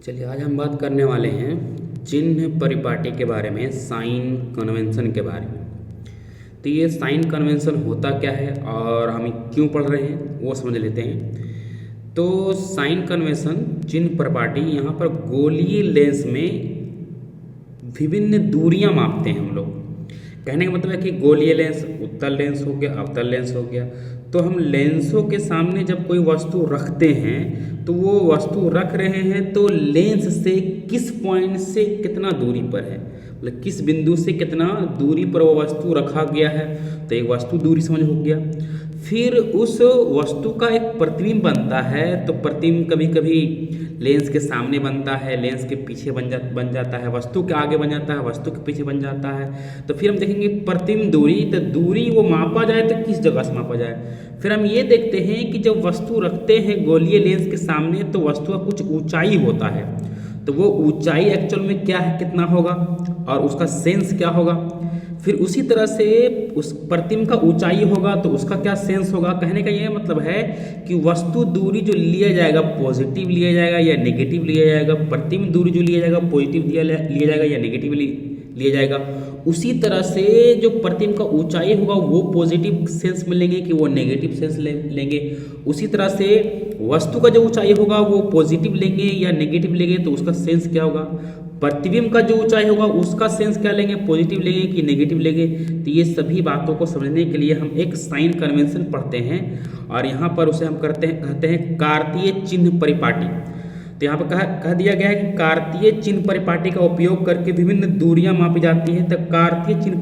चलिए आज हम बात करने वाले हैं चिन्ह परिपाटी के बारे में, साइन कन्वेंशन के बारे में। तो ये साइन कन्वेंशन होता क्या है और हम क्यों पढ़ रहे हैं वो समझ लेते हैं। तो साइन कन्वेंशन चिन्ह परिपाटी, यहाँ पर गोलीय लेंस में विभिन्न दूरियां मापते हैं हम लोग। कहने का मतलब है कि गोलीय लेंस, उत्तल लेंस हो गया, अवतल लेंस हो गया। तो हम लेंसों के सामने जब कोई वस्तु रखते हैं तो वो वस्तु रख रहे हैं तो लेंस से किस पॉइंट से कितना दूरी पर है, मतलब किस बिंदु से कितना दूरी पर वो वस्तु रखा गया है। तो एक वस्तु दूरी समझ हो गया। फिर उस वस्तु का एक प्रतिबिंब बनता है। तो प्रतिबिंब कभी कभी लेंस के सामने बनता है, लेंस के पीछे बन जाता है, वस्तु के आगे बन जाता है, वस्तु के पीछे बन जाता है। तो फिर हम देखेंगे प्रतिबिंब दूरी। तो दूरी वो मापा जाए तो किस जगह से मापा जाए। फिर हम ये देखते हैं कि जब वस्तु रखते हैं गोलीय लेंस के सामने तो वस्तु का कुछ ऊंचाई होता है। तो वो ऊंचाई एक्चुअल में क्या है, कितना होगा और उसका सेंस क्या होगा। फिर उसी तरह से उस प्रतिबिंब का ऊंचाई होगा तो उसका क्या सेंस होगा। कहने का ये मतलब है कि वस्तु दूरी जो लिया जाएगा, पॉजिटिव लिया जाएगा या नेगेटिव लिया जाएगा, प्रतिबिंब दूरी जो लिया जाएगा पॉजिटिव लिया जाएगा या नेगेटिव लिया जाएगा। उसी तरह से जो प्रतिबिंब का ऊंचाई होगा वो पॉजिटिव सेंस में लेंगे कि वो नेगेटिव सेंस लेंगे। उसी तरह से वस्तु का जो ऊंचाई होगा वो पॉजिटिव लेंगे या नेगेटिव लेंगे तो उसका सेंस क्या होगा। प्रतिबिंब का जो ऊंचाई होगा उसका सेंस क्या लेंगे, पॉजिटिव लेंगे कि नेगेटिव लेंगे। तो ये सभी बातों को समझने के लिए हम एक साइन कन्वेंशन पढ़ते हैं और यहाँ पर उसे हम कहते हैं कार्तीय चिन्ह परिपाटी। तो यहाँ पर कह दिया गया है कि कार्तीय चिन्ह परिपाटी का उपयोग करके विभिन्न दूरियां मापी जाती है। तो कार्तीय चिन्ह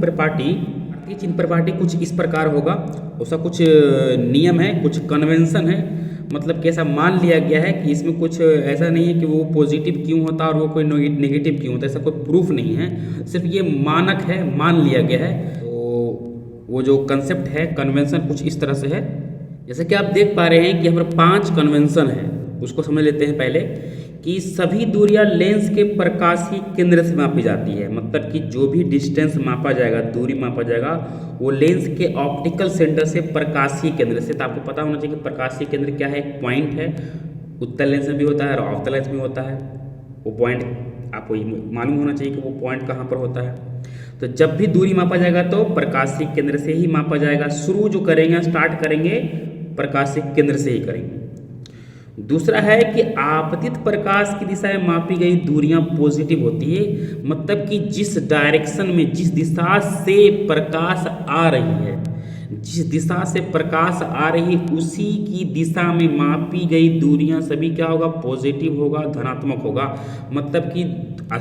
परिपाटी कुछ इस प्रकार होगा। उसका कुछ नियम है, कुछ कन्वेंशन है, मतलब कि ऐसा मान लिया गया है कि इसमें कुछ ऐसा नहीं है कि वो पॉजिटिव क्यों होता और वो कोई नेगेटिव क्यों होता, ऐसा कोई प्रूफ नहीं है, सिर्फ ये मानक है, मान लिया गया है। तो वो जो कंसेप्ट है, कन्वेंशन कुछ इस तरह से है। जैसे कि आप देख पा रहे हैं कि हमारे 5 कन्वेंशन है, उसको समझ लेते हैं पहले। कि सभी दूरियां लेंस के प्रकाशीय केंद्र से मापी जाती है। मतलब कि जो भी डिस्टेंस मापा जाएगा, दूरी मापा जाएगा, वो लेंस के ऑप्टिकल सेंटर से, प्रकाशीय केंद्र से। तो आपको पता होना चाहिए कि प्रकाशीय केंद्र क्या है, एक पॉइंट है। उत्तल लेंस में भी होता है और अवतल लेंस में होता है। वो पॉइंट आपको मालूम होना चाहिए कि वो पॉइंट कहाँ पर होता है। तो जब भी दूरी मापा जाएगा तो प्रकाशीय केंद्र से ही मापा जाएगा। शुरू जो करेंगे, स्टार्ट करेंगे, प्रकाशीय केंद्र से ही करेंगे। दूसरा है कि आपतित प्रकाश की दिशा में मापी गई दूरियां पॉजिटिव होती है। मतलब कि जिस डायरेक्शन में, जिस दिशा से प्रकाश आ रही है, जिस दिशा से प्रकाश आ रही है उसी की दिशा में मापी गई दूरियां सभी क्या होगा, पॉजिटिव होगा, धनात्मक होगा। मतलब कि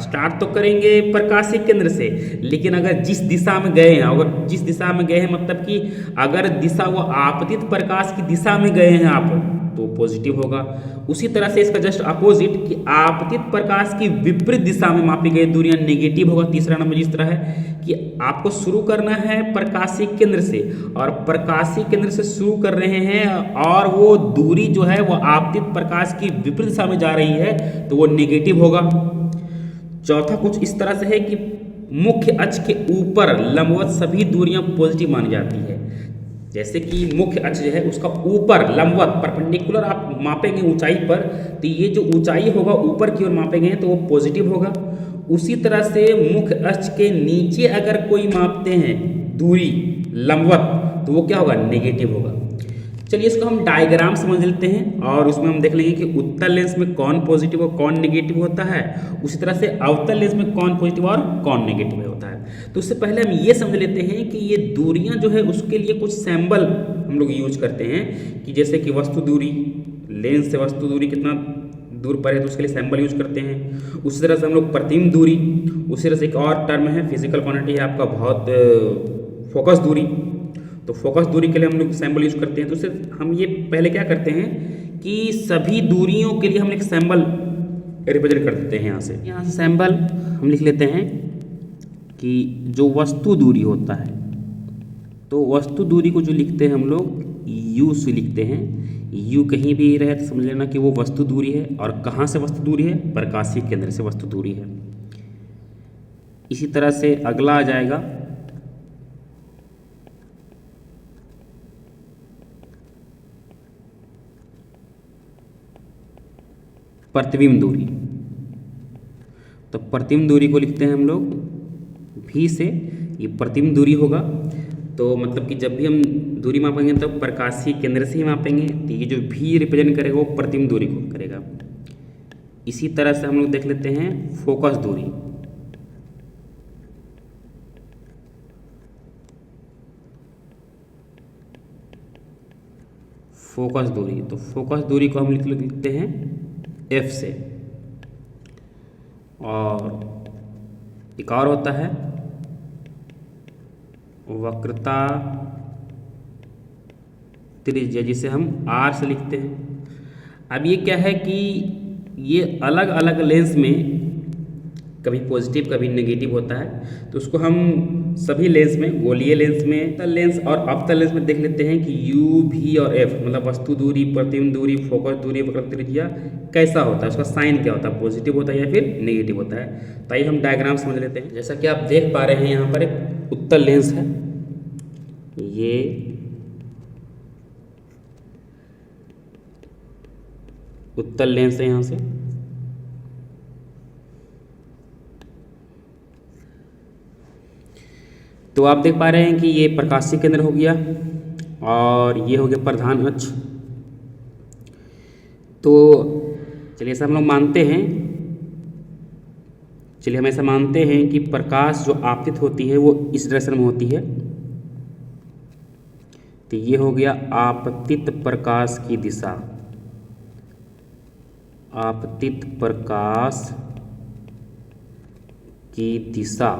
स्टार्ट तो करेंगे प्रकाशीय केंद्र से, लेकिन अगर जिस दिशा में गए हैं, अगर जिस दिशा में गए हैं मतलब कि अगर दिशा वो आपतित प्रकाश की दिशा में गए हैं आप, तो पॉजिटिव होगा। उसी तरह से इसका जस्ट अपोजिट कि आपतित प्रकाश की विपरीत दिशा में मापी गई दूरियां नेगेटिव होगा। तीसरा नंबर इस तरह है कि आपको शुरू करना है प्रकाशीय केंद्र से और प्रकाशीय केंद्र से शुरू कर रहे हैं और वो दूरी जो है वो आपतित प्रकाश की विपरीत दिशा में जा रही है तो वो नेगेटिव होगा। चौथा कुछ इस तरह से है कि मुख्य अक्ष के ऊपर लंबवत सभी दूरियां पॉजिटिव मानी जाती है। जैसे कि मुख्य अक्ष जो है उसका ऊपर लंबवत परपेंडिकुलर आप मापेंगे ऊंचाई पर, तो ये जो ऊंचाई होगा ऊपर की ओर मापेंगे तो वो पॉजिटिव होगा। उसी तरह से मुख्य अक्ष के नीचे अगर कोई मापते हैं दूरी लंबवत तो वो क्या होगा, नेगेटिव होगा। चलिए इसको हम डायग्राम समझ लेते हैं और उसमें हम देख लेंगे कि उत्तल लेंस में कौन पॉजिटिव और कौन नेगेटिव होता है। उसी तरह से अवतल लेंस में कौन पॉजिटिव और कौन नेगेटिव होता है। तो उससे पहले हम ये समझ लेते हैं कि ये दूरियां जो है उसके लिए कुछ सैंबल हम लोग यूज करते हैं। कि जैसे कि वस्तु दूरी, लेंस से वस्तु दूरी कितना दूर पर है तो उसके लिए सैंबल यूज करते हैं। उसी तरह से हम लोग प्रतिबिंब दूरी, उसी तरह से एक और टर्म है फिजिकल क्वांटिटी है आपका बहुत फोकस दूरी। तो फोकस दूरी के लिए हम लोग सैंबल यूज करते हैं। तो सिर्फ हम ये पहले क्या करते हैं कि सभी दूरियों के लिए हम एक सैंबल रिप्रेजेंट कर देते हैं। यहाँ से सैंबल हम लिख लेते हैं कि जो वस्तु दूरी होता है, तो वस्तु दूरी को जो लिखते हैं हम लोग यू से लिखते हैं। यू कहीं भी रहे तो समझ लेना कि वो वस्तु दूरी है। और कहाँ से वस्तु दूरी है, प्रकाशीय केंद्र से वस्तु दूरी है। इसी तरह से अगला आ जाएगा प्रतिबिंब दूरी। तो प्रतिबिंब दूरी को लिखते हैं हम लोग भी से, ये प्रतिबिंब दूरी होगा। तो मतलब कि जब भी हम दूरी मापेंगे तो प्रकाशीय केंद्र से ही मापेंगे, तो ये जो भी रिप्रेजेंट करेगा वो प्रतिबिंब दूरी को करेगा। इसी तरह से हम लोग देख लेते हैं फोकस दूरी। फोकस दूरी, तो फोकस दूरी को हम लिखते हैं एफ से। और एक और होता है वक्रता त्रिज्या, जिसे हम आर से लिखते हैं। अब ये क्या है कि ये अलग अलग लेंस में कभी पॉजिटिव कभी नेगेटिव होता है, तो उसको हम सभी लेंस में, गोलीय लेंस में, तल लेंस और अवतल लेंस में देख लेते हैं कि यू, भी और एफ मतलब वस्तु दूरी, प्रतिबिंब दूरी, फोकस दूरी, वक्रता त्रिज्या कैसा होता है, उसका साइन क्या होता है, पॉजिटिव होता है या फिर नेगेटिव होता है। तो आइए हम डायग्राम समझ लेते हैं। जैसा कि आप देख पा रहे हैं यहाँ पर एक उत्तल लेंस है, ये उत्तल लेंस है यहाँ से। तो आप देख पा रहे हैं कि ये प्रकाशीय केंद्र हो गया और ये हो गया प्रधान अक्ष। तो चलिए ऐसा हम लोग मानते हैं, चलिए हम ऐसा मानते हैं कि प्रकाश जो आपतित होती है वो इस डायरेक्शन में होती है। तो ये हो गया आपतित प्रकाश की दिशा, आपतित प्रकाश की दिशा।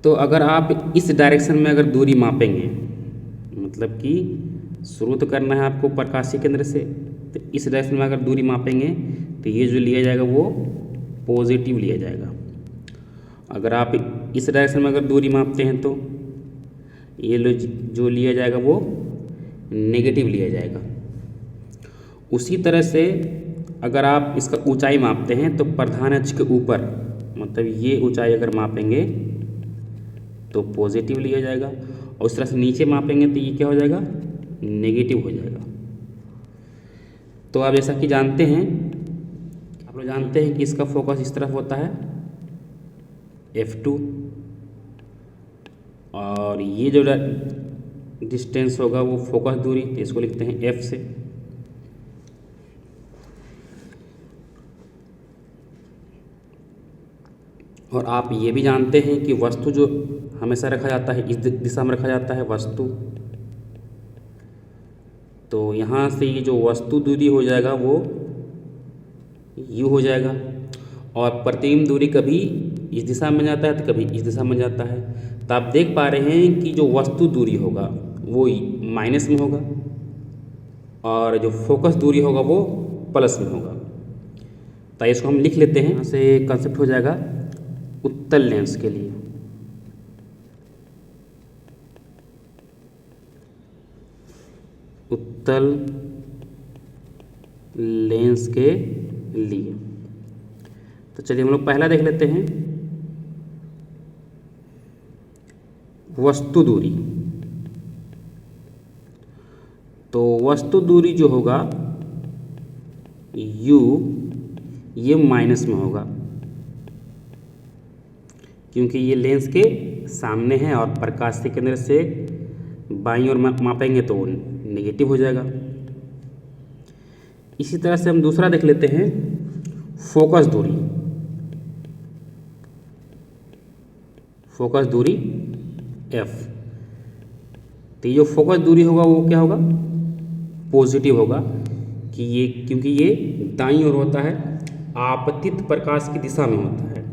तो अगर आप इस डायरेक्शन में अगर दूरी मापेंगे, मतलब कि शुरू तो करना है आपको प्रकाशीय केंद्र से, तो इस डायरेक्शन में अगर दूरी मापेंगे तो ये जो लिया जाएगा वो पॉजिटिव लिया जाएगा। अगर आप इस डायरेक्शन में अगर दूरी मापते हैं तो ये जो लिया जाएगा वो नेगेटिव लिया जाएगा। उसी तरह से अगर आप इसका ऊंचाई मापते हैं तो प्रधान अक्ष के ऊपर, मतलब ये ऊंचाई अगर मापेंगे तो पॉजिटिव लिया जाएगा, और उस तरह से नीचे मापेंगे तो ये क्या हो जाएगा, नेगेटिव हो जाएगा। तो आप जैसा कि जानते हैं, आप लोग जानते हैं कि इसका फोकस इस तरफ होता है F2, और ये जो डिस्टेंस होगा वो फोकस दूरी, तो इसको लिखते हैं F से। और आप ये भी जानते हैं कि वस्तु जो हमेशा रखा जाता है इस दिशा में रखा जाता है वस्तु, तो यहाँ से ये जो वस्तु दूरी हो जाएगा वो U हो जाएगा। और प्रतिबिंब दूरी कभी इस दिशा में जाता है तो कभी इस दिशा में जाता है। तो आप देख पा रहे हैं कि जो वस्तु दूरी होगा वो माइनस में होगा और जो फोकस दूरी होगा वो प्लस में होगा। तो इसको हम लिख लेते हैं, यहाँ से कंसेप्ट हो जाएगा उत्तल लेंस के लिए। उत्तल लेंस के लिए तो चलिए हम लोग पहला देख लेते हैं वस्तु दूरी। तो वस्तु दूरी जो होगा U, ये माइनस में होगा क्योंकि ये लेंस के सामने है और प्रकाशीय केंद्र से बाईं ओर मापेंगे तो नेगेटिव हो जाएगा। इसी तरह से हम दूसरा देख लेते हैं फोकस दूरी। फोकस दूरी F, तो ये जो फोकस दूरी होगा वो क्या होगा, पॉजिटिव होगा कि ये, क्योंकि ये दाईं ओर होता है, आपतित प्रकाश की दिशा में होता है,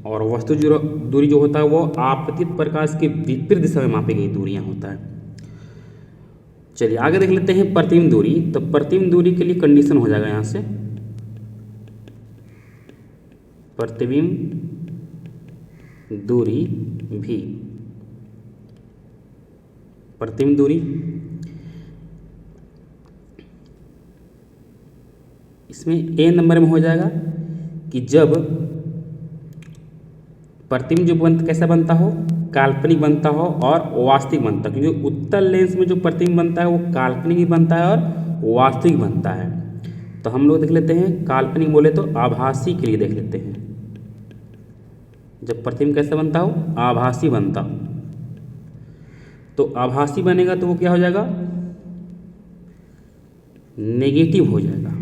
और वस्तु जो दूरी जो होता है वो आपतित प्रकाश के विपरीत दिशा में मापी गई दूरियां होता है। चलिए आगे देख लेते हैं प्रतिबिंब दूरी। तो प्रतिबिंब दूरी के लिए कंडीशन हो जाएगा यहाँ से प्रतिबिंब दूरी भी, प्रतिबिंब दूरी इसमें A नंबर में हो जाएगा कि जब प्रतिबिंब जो कैसा बनता हो, काल्पनिक बनता हो और वास्तविक बनता है, क्योंकि उत्तल लेंस में जो प्रतिबिंब बनता है वो काल्पनिक भी बनता है और वास्तविक बनता है। तो हम लोग देख लेते हैं काल्पनिक बोले तो आभासी के लिए देख लेते हैं। जब प्रतिबिंब कैसे बनता हो, आभासी बनता हो। तो आभासी बनेगा तो वो क्या हो जाएगा, नेगेटिव हो जाएगा।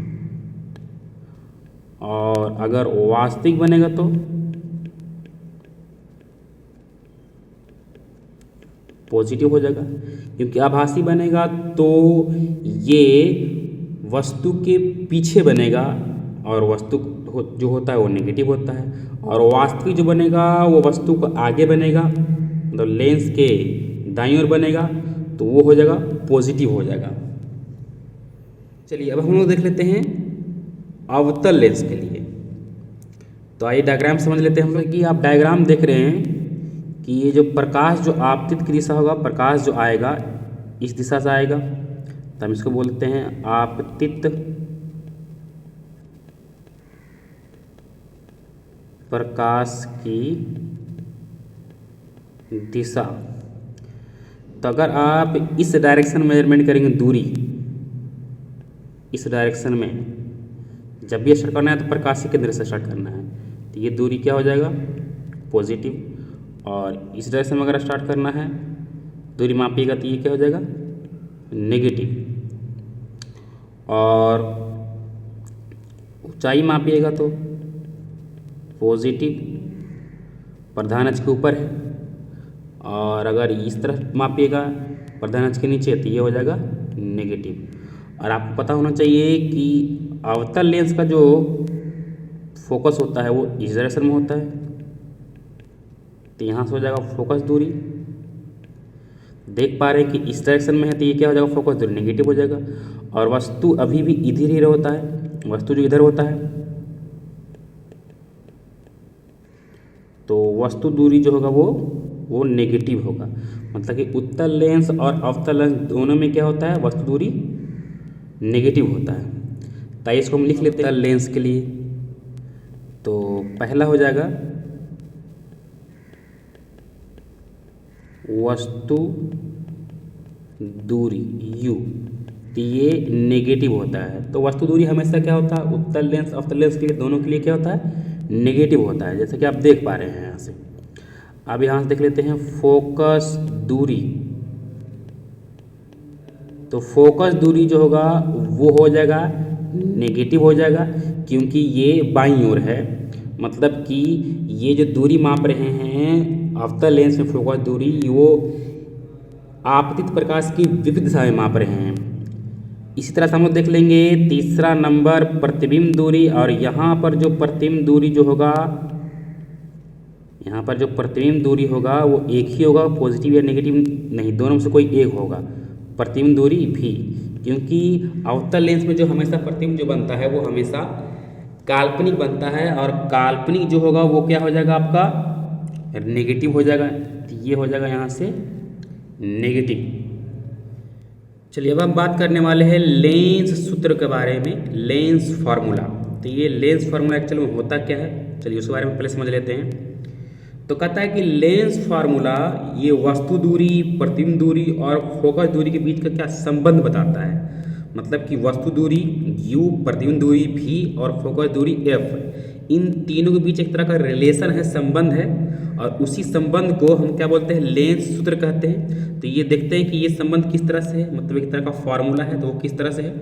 और अगर वास्तविक बनेगा तो पॉजिटिव हो जाएगा। क्योंकि आभासी बनेगा तो ये वस्तु के पीछे बनेगा और वस्तु जो होता है वो नेगेटिव होता है। और वास्तविक जो बनेगा वो वस्तु को आगे बनेगा, मतलब लेंस के दाईं ओर बनेगा, तो वो हो जाएगा पॉजिटिव हो जाएगा। चलिए अब हम लोग देख लेते हैं अवतल लेंस के लिए। तो आइए डायग्राम समझ लेते हैं हम लोग। कि आप डायग्राम देख रहे हैं कि ये जो प्रकाश जो आपतित की दिशा होगा, प्रकाश जो आएगा इस दिशा से आएगा, तो हम इसको बोलते हैं आपतित प्रकाश की दिशा। तो अगर आप इस डायरेक्शन में मेजरमेंट करेंगे दूरी, इस डायरेक्शन में जब भी स्टार्ट करना है तो प्रकाश के केंद्र से स्टार्ट करना है, तो ये दूरी क्या हो जाएगा, पॉजिटिव। और इस डायरेक्शन में अगर स्टार्ट करना है दूरी मापिएगा तो ये क्या हो जाएगा, नेगेटिव। और ऊंचाई मापिएगा तो पॉजिटिव, प्रधान अक्ष के ऊपर है। और अगर इस तरफ मापिएगा प्रधान अक्ष के नीचे तो ये हो जाएगा नेगेटिव। और आपको पता होना चाहिए कि अवतल लेंस का जो फोकस होता है वो इस डायरेक्शन में होता है, तो यहाँ से हो जाएगा फोकस दूरी। देख पा रहे हैं कि इस डायरेक्शन में है तो ये क्या हो जाएगा, फोकस दूरी नेगेटिव हो जाएगा। और वस्तु अभी भी इधर ही होता है, वस्तु जो इधर होता है तो वस्तु दूरी जो होगा वो नेगेटिव होगा। मतलब कि उत्तल लेंस और अवतल लेंस दोनों में क्या होता है, वस्तु दूरी नेगेटिव होता है। तो इसको हम लिख लेते हैं लेंस के लिए। तो पहला हो जाएगा वस्तु दूरी u, तो ये नेगेटिव होता है। तो वस्तु दूरी हमेशा क्या होता है, उत्तल लेंस अवतल लेंस के लिए दोनों के लिए क्या होता है, नेगेटिव होता है, जैसे कि आप देख पा रहे हैं यहाँ से। अब यहाँ से देख लेते हैं फोकस दूरी। तो फोकस दूरी जो होगा वो हो जाएगा नेगेटिव हो जाएगा, क्योंकि ये बाईं ओर है। मतलब कि ये जो दूरी माप रहे हैं अवतल लेंस में फोकस दूरी, वो आपतित प्रकाश की विपरीत दिशा में माप रहे हैं। इसी तरह से हम लोग देख लेंगे तीसरा नंबर प्रतिबिंब दूरी। और यहाँ पर जो प्रतिबिंब दूरी जो होगा, यहाँ पर जो प्रतिबिंब दूरी होगा वो एक ही होगा, पॉजिटिव या नेगेटिव नहीं, दोनों में से कोई एक होगा, प्रतिबिंब दूरी भी। क्योंकि अवतल लेंस में जो हमेशा प्रतिबिंब जो बनता है वो हमेशा काल्पनिक बनता है, और काल्पनिक जो होगा वो क्या हो जाएगा, आपका नेगेटिव हो जाएगा। तो ये हो जाएगा यहाँ से नेगेटिव। चलिए अब हम बात करने वाले हैं लेंस सूत्र के बारे में, लेंस फार्मूला। तो ये लेंस फार्मूला एक्चुअली में होता क्या है, चलिए उसके बारे में पहले समझ लेते हैं। तो कहता है कि लेंस फार्मूला ये वस्तु दूरी, प्रतिबिंब दूरी और फोकस दूरी के बीच का क्या संबंध बताता है। मतलब कि वस्तु दूरी u, प्रतिबिंब दूरी v और फोकस दूरी f, इन तीनों के बीच एक तरह का रिलेशन है, संबंध है। और उसी संबंध को हम क्या बोलते हैं, लेंस सूत्र कहते हैं। तो ये देखते हैं कि ये संबंध किस तरह से है, मतलब एक तरह का फार्मूला है, तो वो किस तरह से है,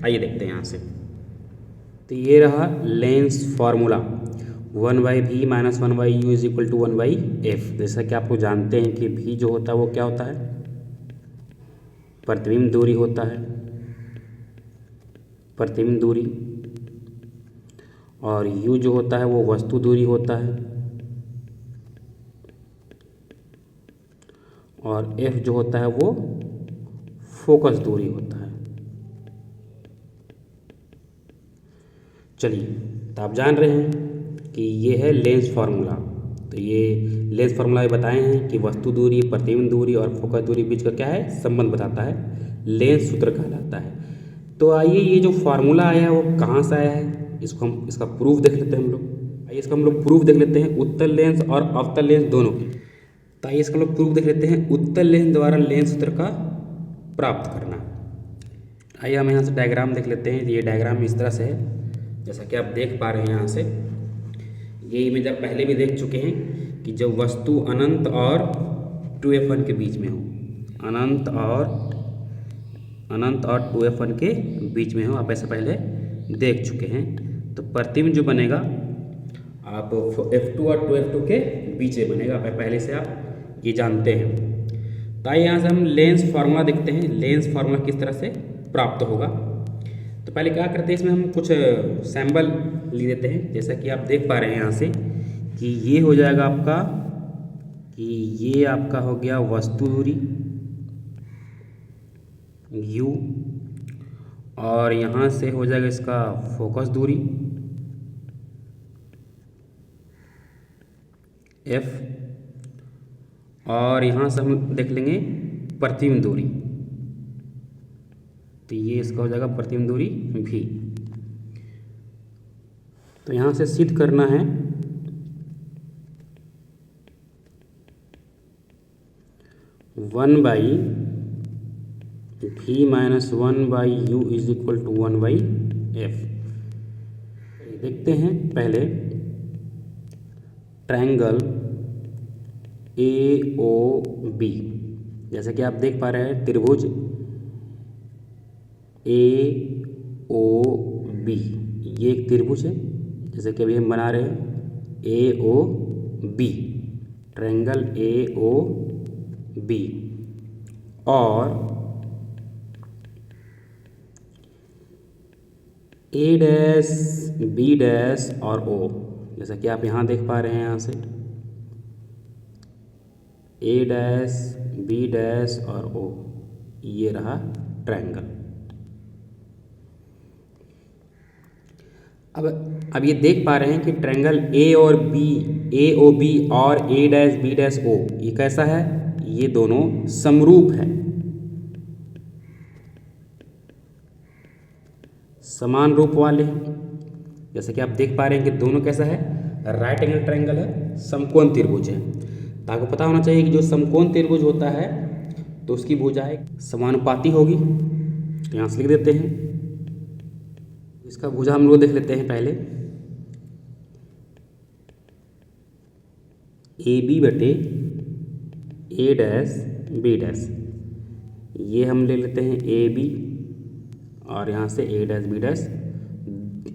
आइए देखते हैं यहाँ से। तो ये रहा lens formula, 1/v - 1/u is equal to 1/f। जैसा कि आप लोग जानते हैं कि v जो होता है वो क्या होता है, प्रतिबिंब दूरी होता है, प्रतिबिंब दूरी। और u जो होता है वो वस्तु दूरी होता है, और f जो होता है वो फोकस दूरी होता है। चलिए, तो आप जान रहे हैं कि ये है लेंस फार्मूला। तो ये लेंस फार्मूला ये बताए हैं कि वस्तु दूरी, प्रतिबिंब दूरी और फोकस दूरी बीच का क्या है, संबंध बताता है, लेंस सूत्र कहलाता है। तो आइए ये जो फार्मूला आया है वो कहाँ से आया है, इसको हम इसका प्रूफ देख लेते हैं हम लोग। आइए इसका हम लोग प्रूफ देख लेते हैं, उत्तल लेंस और अवतल लेंस दोनों की। तो आइए इसका हम लोग प्रूफ देख लेते हैं, उत्तल लेंस द्वारा लेंस सूत्र का प्राप्त करना। आइए हम यहाँ से डायग्राम देख लेते हैं। ये डायग्राम इस तरह से है, जैसा कि आप देख पा रहे हैं यहाँ से। ये इमेज आप पहले भी देख चुके हैं कि जब वस्तु अनंत और 2f1 के बीच में हो, अनंत और 2f1 के बीच में हो, आप ऐसा पहले देख चुके हैं। तो प्रतिबिंब जो बनेगा आप f2 और 2f2 के बीच में बनेगा, पहले से आप ये जानते हैं। तो आइए यहाँ से हम लेंस फार्मूला देखते हैं, लेंस फार्मूला किस तरह से प्राप्त होगा। तो पहले क्या करते हैं, इसमें हम कुछ सैम्बल ले लेते हैं। जैसा कि आप देख पा रहे हैं यहाँ से कि ये हो जाएगा आपका, कि ये आपका हो गया वस्तु दूरी u, और यहाँ से हो जाएगा इसका फोकस दूरी f, और यहाँ से हम देख लेंगे प्रतिबिंब दूरी, तो ये इसका हो जाएगा प्रतिबिंब दूरी v। तो यहाँ से सिद्ध करना है 1/v minus 1/u is equal to 1/f। देखते हैं पहले ट्रायंगल AOB, जैसा कि आप देख पा रहे हैं त्रिभुज AOB, ये एक त्रिभुज है जैसे कि अभी हम बना रहे हैं AOB, ट्रायंगल AOB, और A डैश B डैश और O, जैसा कि आप यहाँ देख पा रहे हैं यहाँ से A डैश B डैश और O, ये रहा ट्रायंगल। अब ये देख पा रहे हैं कि ट्रायंगल AOB और A dash B dash O ये कैसा है, ये दोनों समरूप है, समान रूप वाले हैं। जैसे कि आप देख पा रहे हैं कि दोनों कैसा है, राइट एंगल ट्रायंगल है, समकोण त्रिभुज है। तो आपको पता होना चाहिए कि जो समकोण त्रिभुज होता है तो उसकी भुजाएं समानुपाती होगी। तो यहाँ से लिख देते हैं, इसका भुजा हम लोग देख लेते हैं पहले। AB बटे A डैश B डैश, ये हम ले लेते हैं AB, और यहाँ से A डैश B डैश,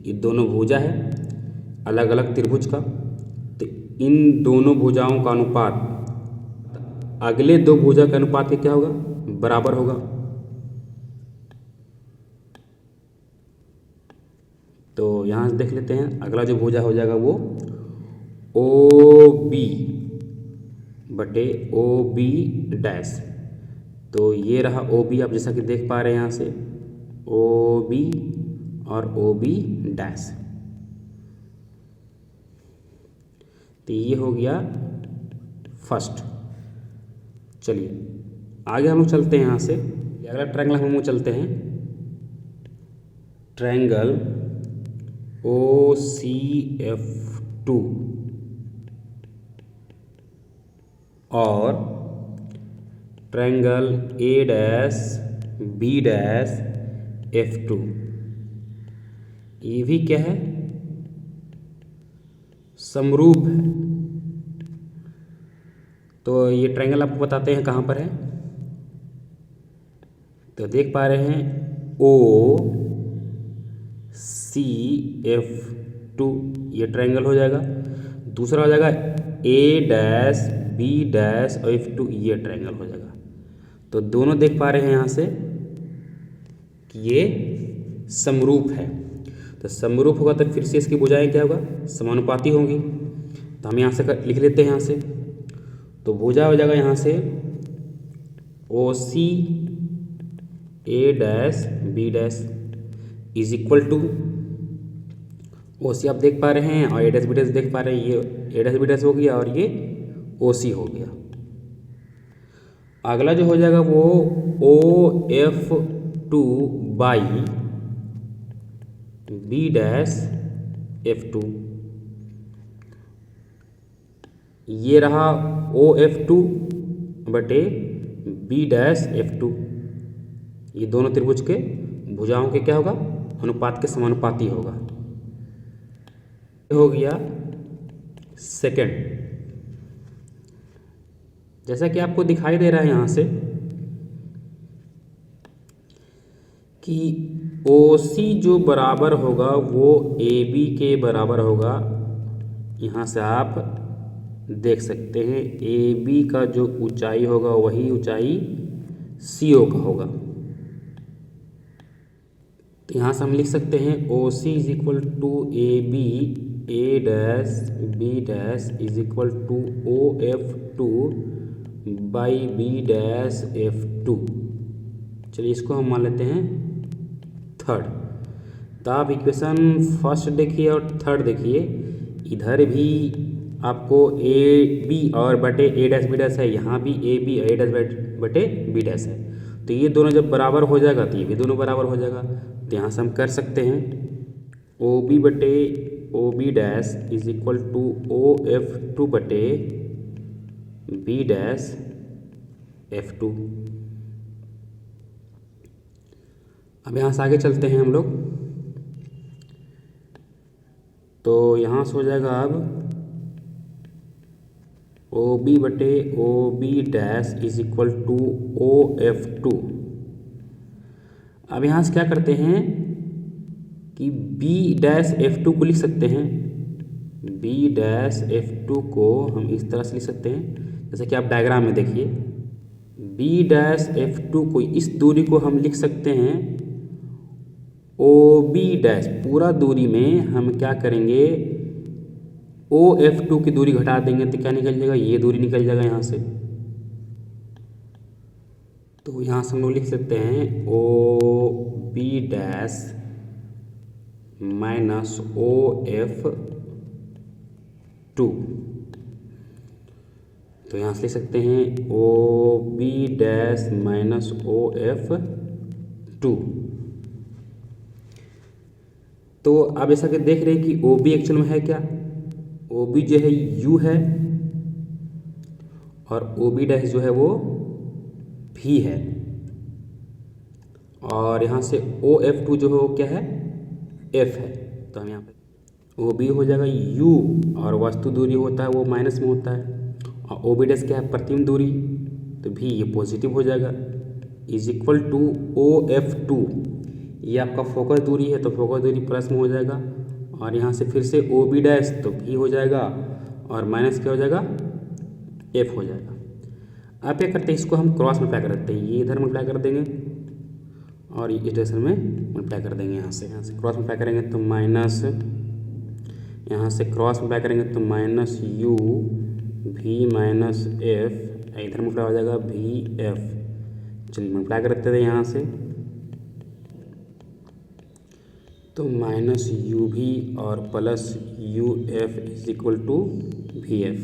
ये दोनों भुजा है अलग अलग त्रिभुज का। तो इन दोनों भुजाओं का अनुपात अगले दो भुजा के अनुपात के क्या होगा, बराबर होगा। तो यहाँ से देख लेते हैं, अगला जो भुजा हो जाएगा वो OB बटे OB डैश। तो ये रहा OB, आप जैसा कि देख पा रहे हैं यहाँ से OB और OB डैश। तो ये हो गया फर्स्ट। चलिए आगे हम लोग चलते हैं यहाँ से, अगला ट्रायंगल हम लोग चलते हैं, ट्रायंगल OCF2 और triangle A dash B dash F2, ये भी क्या है, समरूप है। तो ये ट्रायंगल आपको बताते हैं कहाँ पर है। तो देख पा रहे हैं OCF2, ये ट्रायंगल हो जाएगा। दूसरा हो जाएगा A डैश B डैश और F2, ये ट्रायंगल हो जाएगा। तो दोनों देख पा रहे हैं यहाँ से कि ये समरूप है। तो समरूप होगा तो फिर से इसकी भुजाएं क्या होगा, समानुपाती होंगी। तो हम यहाँ से लिख लेते हैं यहाँ से, तो भुजा हो जाएगा यहाँ से OC A dash B dash is equal to, OC आप देख पा रहे हैं और A डैश B डैश देख पा रहे हैं, ये A डैश B डैश हो गया और ये OC हो गया। अगला जो हो जाएगा वो OF2 by B dash F2, ये रहा OF2 बटे B डैश F2, ये दोनों त्रिभुज के भुजाओं के क्या होगा, अनुपात के समानुपाती होगा। हो गया सेकंड। जैसा कि आपको दिखाई दे रहा है यहाँ से कि OC जो बराबर होगा वो AB के बराबर होगा। यहाँ से आप देख सकते हैं AB का जो ऊंचाई होगा वही ऊंचाई CO का होगा। तो यहाँ से हम लिख सकते हैं OC is equal to AB A dash B dash is equal to OF2 by B dash F2। चलिए इसको हम मान लेते हैं थर्ड। तो आप इक्वेशन फर्स्ट देखिए और थर्ड देखिए, इधर भी आपको AB और बटे A डैश B डैश है, यहाँ भी AB A डैश बटे B डैश है। तो ये दोनों जब बराबर हो जाएगा तो ये भी दोनों बराबर हो जाएगा। तो यहाँ से हम कर सकते हैं OB बटे OB dash is equal to OF2 बटे B डैश F2। अब यहाँ से आगे चलते हैं हम लोग। तो यहाँ से हो जाएगा अब OB बटे OB dash is equal to OF2। अब यहाँ से क्या करते हैं कि B डैश F2 को लिख सकते हैं। B डैश F2 को हम इस तरह से लिख सकते हैं, जैसे कि आप डायग्राम में देखिए। B डैश F2 को, इस दूरी को हम लिख सकते हैं OB डैश। पूरा दूरी में हम क्या करेंगे, OF2 की दूरी घटा देंगे तो क्या निकल जाएगा, ये दूरी निकल जाएगा यहाँ से। तो यहाँ से हम लोग लिख सकते हैं OB डैश माइनस OF2। तो यहाँ से लिख सकते हैं OB डैश माइनस OF2। तो आप ऐसा कि देख रहे हैं कि OB एक्चुअल में है क्या, OB जो है U है और OB डैश जो है वो V है। और यहाँ से OF2 जो है वो क्या है, F है। तो हम यहाँ पे OB हो जाएगा U और वस्तु दूरी होता है वो माइनस में होता है, और OB डैश क्या है, प्रतिबिंब दूरी, तो भी ये पॉजिटिव हो जाएगा, इज इक्वल टू OF2। ये आपका फोकस दूरी है तो फोकस दूरी प्लस में हो जाएगा, और यहाँ से फिर से OB डैश तो V हो जाएगा और माइनस क्या हो जाएगा, F हो जाएगा। अब क्या करते हैं, इसको हम क्रॉस मल्टीप्लाई कर देते हैं। ये इधर मल्टीप्लाई कर देंगे और इस डायरेक्शन में मल्टीप्लाई कर देंगे। यहाँ से क्रॉस मल्टीप्लाई करेंगे तो माइनस, यहाँ से क्रॉस मल्टीप्लाई करेंगे तो minus U V minus F, इधर मल्टीप्लाई हो जाएगा VF। चलिए मल्टीप्लाई कर देते थे यहाँ से, तो माइनस UV और plus UF is equal to VF।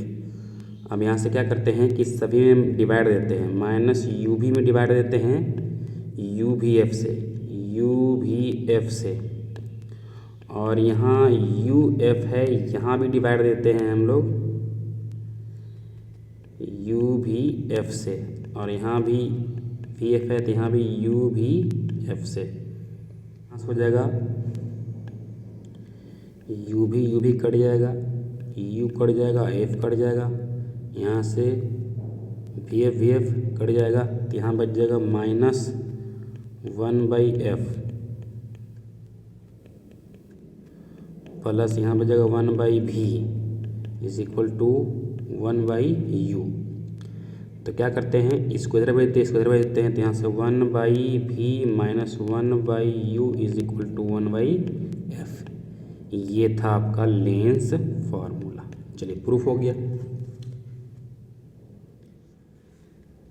अब यहाँ से क्या करते हैं कि सभी में डिवाइड देते हैं, माइनस UV में डिवाइड देते हैं UVF से, और यहाँ UF है, यहाँ भी डिवाइड देते हैं हम लोग UVF से, और यहाँ भी VF है तो यहाँ भी UVF से। यहाँ से हो जाएगा UV कट जाएगा, U कट जाएगा, F कट जाएगा, यहाँ से VF कट जाएगा, तो यहाँ बच जाएगा माइनस 1/F प्लस यहाँ बच जाएगा 1/V is equal to 1/U। तो क्या करते हैं, इसको इधर भेजते हैं, इसको इधर भेजते हैं, तो यहाँ से 1/V minus 1/U is equal to 1/F। ये था आपका लेंस फार्मूला। चलिए प्रूफ हो गया।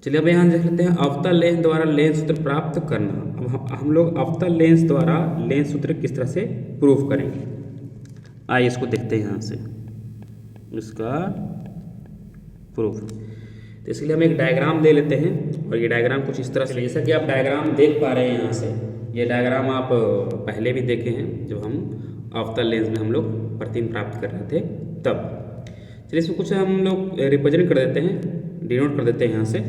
चलिए अब यहाँ देख लेते हैं अवतल लेंस द्वारा लेंस सूत्र प्राप्त करना। अब हम लोग अवतल लेंस द्वारा लेंस सूत्र किस तरह से प्रूफ करेंगे, आइए इसको देखते हैं यहाँ से, इसका प्रूफ। तो इसके लिए हम एक डायग्राम ले लेते हैं, और ये डायग्राम कुछ इस तरह से, जैसा कि आप डायग्राम देख पा रहे हैं यहाँ से, ये डायग्राम आप पहले भी देखे हैं जब हम अवतल लेंस में हम लोग प्रतिबिंब प्राप्त कर रहे थे तब। चलिए इसमें कुछ हम लोग रिप्रेजेंट कर देते हैं, डिनोट कर देते हैं यहाँ से।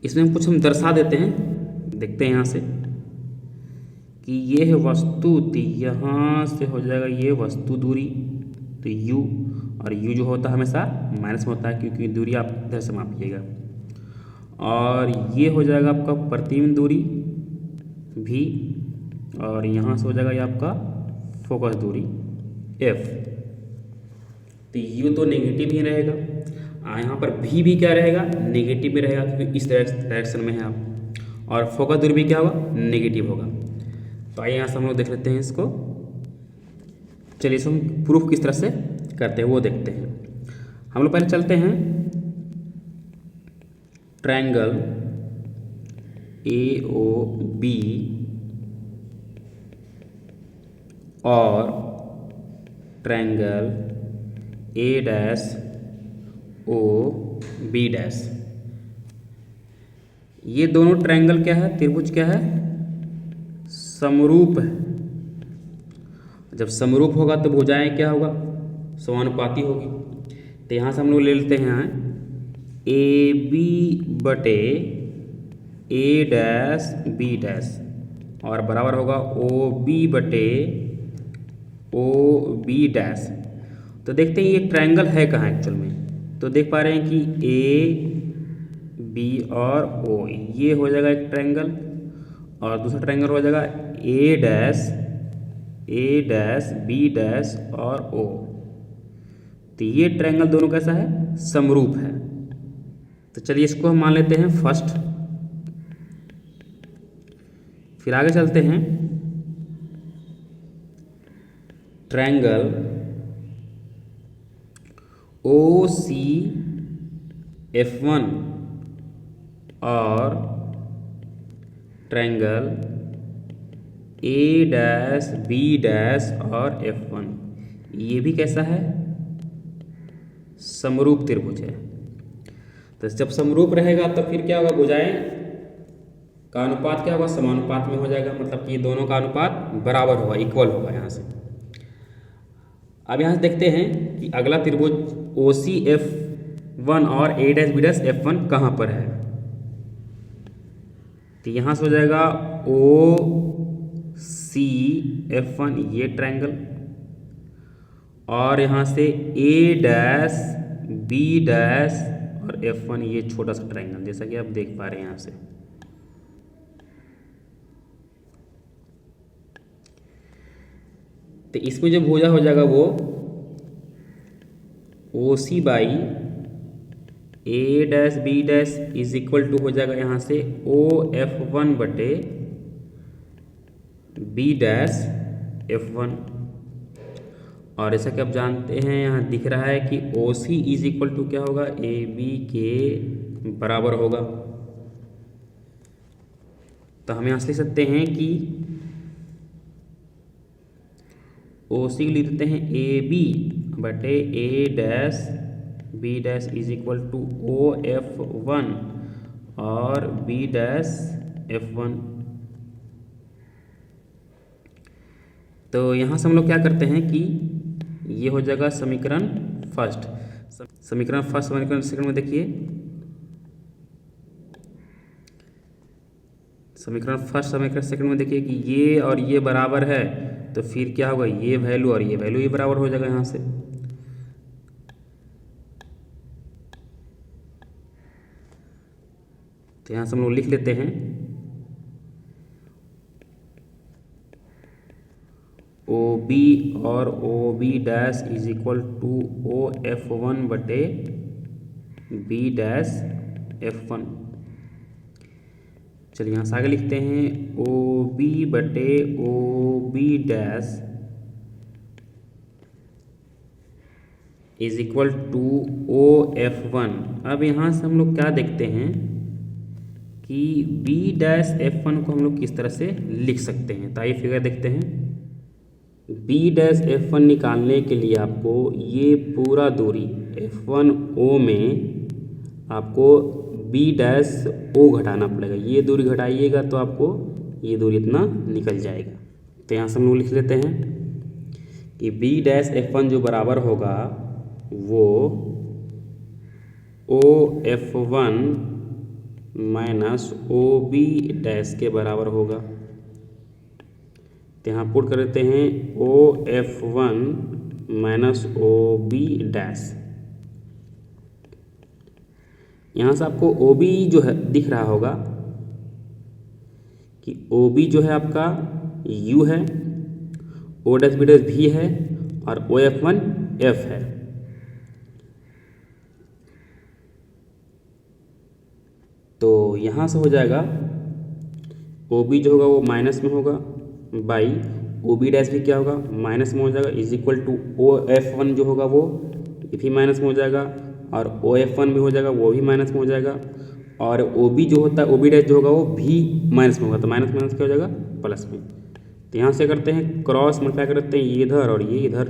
इसमें कुछ हम दर्शा देते हैं देखते हैं यहाँ से कि ये है वस्तु, तो यहाँ से हो जाएगा ये वस्तु दूरी, तो u, और u जो होता है हमेशा माइनस में होता है क्योंकि दूरी आप इधर से मापिएगा। और ये हो जाएगा आपका प्रतिबिंब दूरी v, और यहाँ से हो जाएगा ये आपका फोकस दूरी f। तो u तो नेगेटिव ही रहेगा, यहाँ पर v भी क्या रहेगा, नेगेटिव में रहेगा क्योंकि इस डायरेक्शन में है आप, और फोकस दूरी भी क्या होगा, नेगेटिव होगा। तो आइए यहाँ से हम लोग देख लेते हैं इसको। चलिए इसको हम प्रूफ किस तरह से करते हैं वो देखते हैं। हम लोग पहले चलते हैं ट्रायंगल AOB और ट्रायंगल AOB। ये दोनों ट्रायंगल क्या है, त्रिभुज क्या है, समरूप है। जब समरूप होगा तो भुजाएं क्या होगा, समानुपाती होगी। तो यहाँ से हम लोग ले लेते हैं AB बटे A'B' और बराबर होगा OB बटे OB'। तो देखते हैं ये ट्रायंगल है कहाँ एक्चुअल में। तो देख पा रहे हैं कि AB और O ये हो जाएगा एक ट्रायंगल, और दूसरा ट्रायंगल हो जाएगा A', B' और O। तो ये ट्रायंगल दोनों कैसा है, समरूप है। तो चलिए इसको हम मान लेते हैं फर्स्ट। फिर आगे चलते हैं ट्रायंगल OCF1 और ट्रायंगल A', B' और F1, ये भी कैसा है, समरूप त्रिभुज है। तो जब समरूप रहेगा तो फिर क्या होगा, भुजाएं का अनुपात क्या होगा, समानुपात में हो जाएगा, मतलब कि दोनों का अनुपात बराबर होगा, इक्वल होगा। यहाँ से अब यहाँ से देखते हैं कि अगला त्रिभुज OCF1 और A', B' F1 कहाँ पर है। तो यहाँ से हो जाएगा OCF1 ये ट्रायंगल, और यहाँ से A', B' और F1 ये छोटा सा ट्रायंगल, जैसा कि आप देख पा रहे हैं यहाँ से। तो इसमें जो भुजा हो जाएगा वो OC by A', B' is equal to हो जाएगा यहाँ से OF1 बटे B' F1। और ऐसा कि आप जानते हैं यहाँ दिख रहा है कि OC इज इक्वल टू क्या होगा, AB के बराबर होगा। तो हम यहाँ से लिख सकते हैं कि OC लिख देते हैं AB बटे A', B' is equal to OF1 और B' F1। तो यहाँ से हम लोग क्या करते हैं कि ये हो जाएगा समीकरण फर्स्ट। समीकरण फर्स्ट, समीकरण सेकंड में देखिए, समीकरण फर्स्ट समीकरण सेकंड में देखिए कि ये और ये बराबर है, तो फिर क्या होगा, ये वैल्यू और ये वैल्यू ये बराबर हो जाएगा यहाँ से। तो यहाँ से हम लोग लिख लेते हैं OB और OB' is equal to OF1 बटे B' F1। चलिए यहाँ से आगे लिखते हैं OB बटे OB' is equal to OF1। अब यहाँ से हम लोग क्या देखते हैं कि B' F1 को हम लोग किस तरह से लिख सकते हैं। तो आइए फिगर देखते हैं। B' F1 निकालने के लिए आपको ये पूरा दूरी F1O में आपको B'O घटाना पड़ेगा। ये दूरी घटाइएगा तो आपको ये दूरी इतना निकल जाएगा। तो यहाँ से हम लोग लिख लेते हैं कि B' F1 जो बराबर होगा वो OF1 minus O B dash के बराबर होगा। तो यहाँ पुट कर देते हैं OF1 minus O B dash. यहाँ से आपको OB जो है दिख रहा होगा कि OB जो है आपका U है, O dash B dash V है और OF1 F है। तो यहाँ से हो जाएगा OB जो होगा वो माइनस में होगा बाई OB डैश भी क्या होगा माइनस में हो जाएगा इज इक्वल टू OF1 जो होगा वो भी माइनस में हो जाएगा और OF1 भी हो जाएगा वो भी माइनस में हो जाएगा और OB जो होता है OB डैश जो होगा वो भी माइनस में होगा। तो माइनस माइनस क्या हो जाएगा प्लस में। तो यहाँ से करते हैं क्रॉस मल्टीप्लाई करते हैं ये इधर और ये इधर।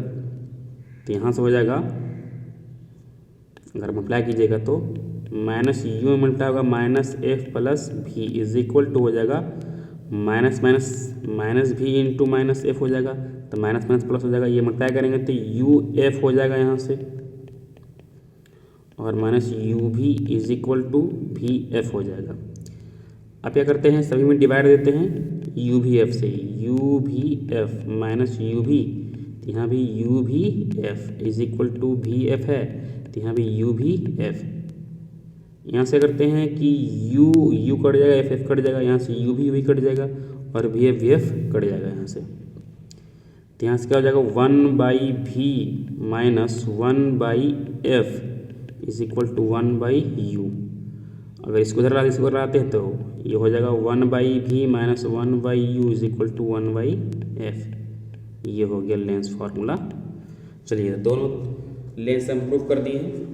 तो यहाँ से हो जाएगा अगर मल्टीप्लाई कीजिएगा तो माइनस यू में मल्टीप्लाई होगा माइनस एफ प्लस भी इज इक्वल टू हो जाएगा माइनस माइनस माइनस भी इंटू माइनस एफ हो जाएगा। तो माइनस माइनस प्लस हो जाएगा, ये मल्टीप्लाई करेंगे तो यू एफ हो जाएगा यहाँ से और माइनस यू भी इज इक्वल टू भी एफ हो जाएगा। अब क्या करते हैं सभी में डिवाइड देते हैं यू भी एफ से, यू भी एफ माइनस यू भी, यहाँ भी यू भी एफ इज इक्वल टू भी एफ है, तो यहाँ भी यू भी एफ। यहाँ से करते हैं कि यू कट जाएगा एफ एफ कट जाएगा, यहाँ से यू भी कट जाएगा और वी एफ कट जाएगा यहाँ से। तो यहाँ से क्या हो जाएगा 1/v minus 1/f is equal to 1/u। अगर इसको इधर लाते हैं तो ये हो जाएगा 1/v minus 1/u is equal to 1/f। ये हो गया लेंस फार्मूला। चलिए दोनों लेंस हम प्रूफ कर दिए हैं।